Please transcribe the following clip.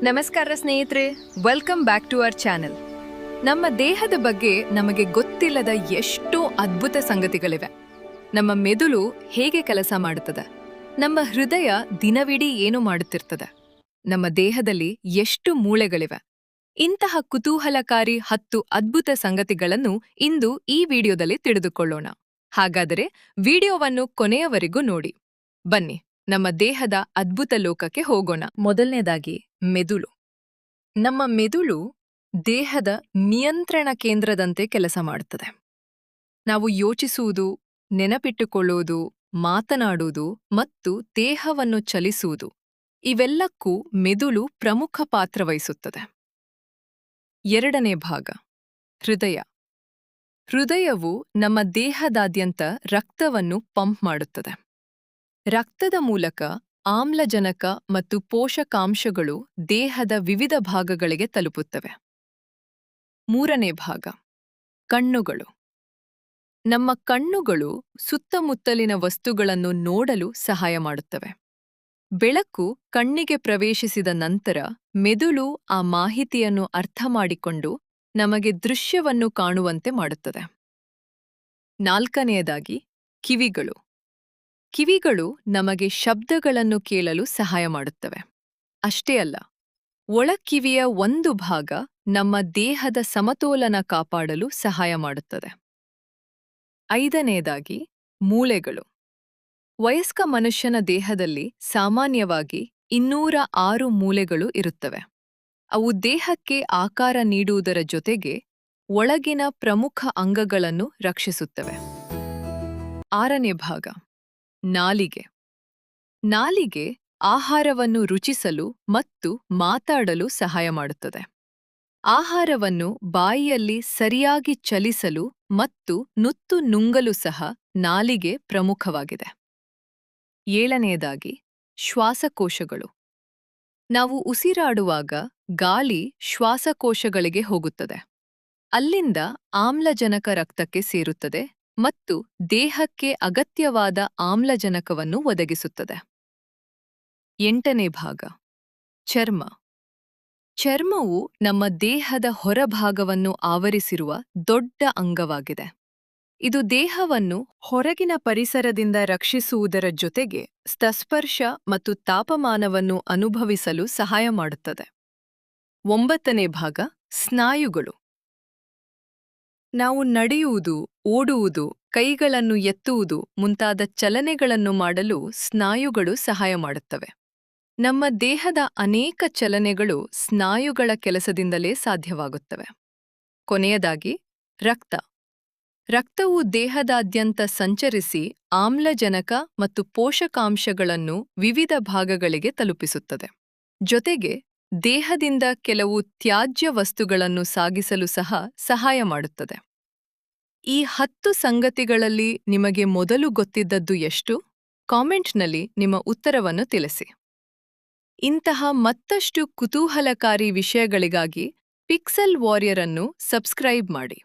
ನಮಸ್ಕಾರ ಸ್ನೇಹಿತರೆ, welcome back to our channel. ನಮ್ಮ ದೇಹದ ಬಗ್ಗೆ ನಮಗೆ ಗೊತ್ತಿಲ್ಲದ ಎಷ್ಟೋ ಅದ್ಭುತ ಸಂಗತಿಗಳಿವೆ. ನಮ್ಮ ಮೆದುಳು ಹೇಗೆ ಕೆಲಸ ಮಾಡುತ್ತದೆ, ನಮ್ಮ ಹೃದಯ ದಿನವಿಡೀ ಏನು ಮಾಡುತ್ತಿರ್ತದೆ, ನಮ್ಮ ದೇಹದಲ್ಲಿ ಎಷ್ಟು ಮೂಳೆಗಳಿವೆ. ಇಂತಹ ಕುತೂಹಲಕಾರಿ 10 ಅದ್ಭುತ ಸಂಗತಿಗಳನ್ನು ಇಂದು ಈ ವಿಡಿಯೋದಲ್ಲಿ ತಿಳಿದುಕೊಳ್ಳೋಣ. ಹಾಗಾದರೆ ವಿಡಿಯೋವನ್ನು ಕೊನೆಯವರೆಗೂ ನೋಡಿ. ಬನ್ನಿ, ನಮ್ಮ ದೇಹದ ಅದ್ಭುತ ಲೋಕಕ್ಕೆ ಹೋಗೋಣ. ಮೊದಲನೇದಾಗಿ ಮೆದುಳು. ನಮ್ಮ ಮೆದುಳು ದೇಹದ ನಿಯಂತ್ರಣ ಕೇಂದ್ರದಂತೆ ಕೆಲಸ ಮಾಡುತ್ತದೆ. ನಾವು ಯೋಚಿಸುವುದು, ನೆನಪಿಟ್ಟುಕೊಳ್ಳುವುದು, ಮಾತನಾಡುವುದು ಮತ್ತು ದೇಹವನ್ನು ಚಲಿಸುವುದು ಇವೆಲ್ಲಕ್ಕೂ ಮೆದುಳು ಪ್ರಮುಖ ಪಾತ್ರ ವಹಿಸುತ್ತದೆ. ಎರಡನೇ ಭಾಗ ಹೃದಯ. ಹೃದಯವು ನಮ್ಮ ದೇಹದಾದ್ಯಂತ ರಕ್ತವನ್ನು ಪಂಪ್ ಮಾಡುತ್ತದೆ. ರಕ್ತದ ಮೂಲಕ ಆಮ್ಲಜನಕ ಮತ್ತು ಪೋಷಕಾಂಶಗಳು ದೇಹದ ವಿವಿಧ ಭಾಗಗಳಿಗೆ ತಲುಪುತ್ತವೆ. ಮೂರನೇ ಭಾಗ ಕಣ್ಣುಗಳು. ನಮ್ಮ ಕಣ್ಣುಗಳು ಸುತ್ತಮುತ್ತಲಿನ ವಸ್ತುಗಳನ್ನು ನೋಡಲು ಸಹಾಯ ಮಾಡುತ್ತವೆ. ಬೆಳಕು ಕಣ್ಣಿಗೆ ಪ್ರವೇಶಿಸಿದ ನಂತರ ಮೆದುಳು ಆ ಮಾಹಿತಿಯನ್ನು ಅರ್ಥಮಾಡಿಕೊಂಡು ನಮಗೆ ದೃಶ್ಯವನ್ನು ಕಾಣುವಂತೆ ಮಾಡುತ್ತದೆ. ನಾಲ್ಕನೆಯದಾಗಿ ಕಿವಿಗಳು. ಕಿವಿಗಳು ನಮಗೆ ಶಬ್ದಗಳನ್ನು ಕೇಳಲು ಸಹಾಯ ಮಾಡುತ್ತವೆ. ಅಷ್ಟೇ ಅಲ್ಲ, ಒಳಕಿವಿಯ ಒಂದು ಭಾಗ ನಮ್ಮ ದೇಹದ ಸಮತೋಲನ ಕಾಪಾಡಲು ಸಹಾಯ ಮಾಡುತ್ತದೆ. ಐದನೆಯದಾಗಿ ಮೂಳೆಗಳು. ವಯಸ್ಕ ಮನುಷ್ಯನ ದೇಹದಲ್ಲಿ ಸಾಮಾನ್ಯವಾಗಿ 206 ಮೂಳೆಗಳು ಇರುತ್ತವೆ. ಅವು ದೇಹಕ್ಕೆ ಆಕಾರ ನೀಡುವುದರ ಜೊತೆಗೆ ಒಳಗಿನ ಪ್ರಮುಖ ಅಂಗಗಳನ್ನು ರಕ್ಷಿಸುತ್ತವೆ. ಆರನೇ ಭಾಗ ನಾಲಿಗೆ. ನಾಲಿಗೆ ಆಹಾರವನ್ನು ರುಚಿಸಲು ಮತ್ತು ಮಾತಾಡಲು ಸಹಾಯ ಮಾಡುತ್ತದೆ. ಆಹಾರವನ್ನು ಬಾಯಿಯಲ್ಲಿ ಸರಿಯಾಗಿ ಚಲಿಸಲು ಮತ್ತು ನುತ್ತು ನುಂಗಲು ಸಹ ನಾಲಿಗೆ ಪ್ರಮುಖವಾಗಿದೆ. ಏಳನೆಯದಾಗಿ ಶ್ವಾಸಕೋಶಗಳು. ನಾವು ಉಸಿರಾಡುವಾಗ ಗಾಳಿ ಶ್ವಾಸಕೋಶಗಳಿಗೆ ಹೋಗುತ್ತದೆ. ಅಲ್ಲಿಂದ ಆಮ್ಲಜನಕ ರಕ್ತಕ್ಕೆ ಸೇರುತ್ತದೆ ಮತ್ತು ದೇಹಕ್ಕೆ ಅಗತ್ಯವಾದ ಆಮ್ಲಜನಕವನ್ನು ಒದಗಿಸುತ್ತದೆ. ಎಂಟನೇ ಭಾಗ ಚರ್ಮ. ಚರ್ಮವು ನಮ್ಮ ದೇಹದ ಹೊರಭಾಗವನ್ನು ಆವರಿಸಿರುವ ದೊಡ್ಡ ಅಂಗವಾಗಿದೆ. ಇದು ದೇಹವನ್ನು ಹೊರಗಿನ ಪರಿಸರದಿಂದ ರಕ್ಷಿಸುವುದರ ಜೊತೆಗೆ ಸ್ಪರ್ಶ ಮತ್ತು ತಾಪಮಾನವನ್ನು ಅನುಭವಿಸಲು ಸಹಾಯ ಮಾಡುತ್ತದೆ. ಒಂಬತ್ತನೇ ಭಾಗ ಸ್ನಾಯುಗಳು. ನಾವು ನಡೆಯುವುದು, ಓಡುವುದು, ಕೈಗಳನ್ನು ಎತ್ತುವುದು ಮುಂತಾದ ಚಲನೆಗಳನ್ನು ಮಾಡಲು ಸ್ನಾಯುಗಳು ಸಹಾಯ ಮಾಡುತ್ತವೆ. ನಮ್ಮ ದೇಹದ ಅನೇಕ ಚಲನೆಗಳು ಸ್ನಾಯುಗಳ ಕೆಲಸದಿಂದಲೇ ಸಾಧ್ಯವಾಗುತ್ತವೆ. ಕೊನೆಯದಾಗಿ ರಕ್ತ. ರಕ್ತವು ದೇಹದಾದ್ಯಂತ ಸಂಚರಿಸಿ ಆಮ್ಲಜನಕ ಮತ್ತು ಪೋಷಕಾಂಶಗಳನ್ನು ವಿವಿಧ ಭಾಗಗಳಿಗೆ ತಲುಪಿಸುತ್ತದೆ. ಜೊತೆಗೆ ದೇಹದಿಂದ ಕೆಲವು ತ್ಯಾಜ್ಯ ವಸ್ತುಗಳನ್ನು ಸಾಗಿಸಲು ಸಹ ಸಹಾಯ ಮಾಡುತ್ತದೆ. ಈ 10 ಸಂಗತಿಗಳಲ್ಲಿ ನಿಮಗೆ ಮೊದಲು ಗೊತ್ತಿದ್ದದ್ದು ಎಷ್ಟು? ಕಾಮೆಂಟ್ನಲ್ಲಿ ನಿಮ್ಮ ಉತ್ತರವನ್ನು ತಿಳಿಸಿ. ಇಂತಹ ಮತ್ತಷ್ಟು ಕುತೂಹಲಕಾರಿ ವಿಷಯಗಳಿಗಾಗಿ ಪಿಕ್ಸೆಲ್ ವಾರಿಯರ್ ಅನ್ನು ಸಬ್ಸ್ಕ್ರೈಬ್ ಮಾಡಿ.